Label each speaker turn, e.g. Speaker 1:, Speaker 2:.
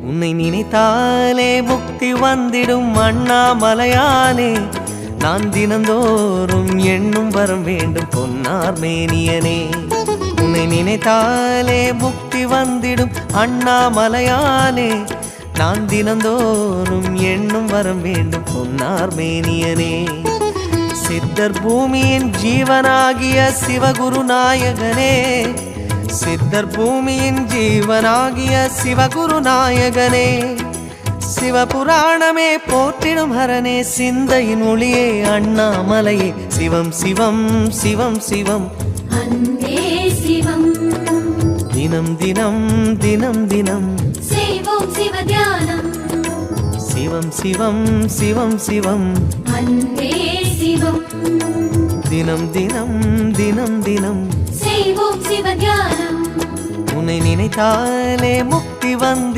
Speaker 1: உன்னை நினைத்தாலே முக்தி வந்திடும் அண்ணாமலையானே. நான் தினந்தோறும் எண்ணும் வரம் வேண்டும் பொன்னார் மேனியனே. உன்னை நினைத்தாலே முக்தி வந்திடும் அண்ணாமலையானே. நான் தினந்தோறும் எண்ணும் வரம் வேண்டும் பொன்னார் மேனியனே. சித்தர் பூமியின் ஜீவனாகிய சிவகுரு நாயகனே. சித்தர் பூமியின் ஜீவனாகிய சிவகுரு நாயகனே. சிவபுராணமே போற்றிடும் ஹரனே. சிந்தையின் ஒளியே அண்ணாமலையே. சிவம் சிவம் சிவம் சிவம்
Speaker 2: அன்பே சிவம்.
Speaker 1: தினம் தினம் தினம் தினம்
Speaker 2: செய்வோம் சிவ தியானம்.
Speaker 1: சிவம் சிவம் சிவம் சிவம்
Speaker 2: அன்பே சிவம்.
Speaker 1: தினம் தினம் தினம் தினம்
Speaker 2: செய்வோம் சிவ தியானம்.
Speaker 1: உன்னை நினைத்தாலே முக்தி வந்திடும்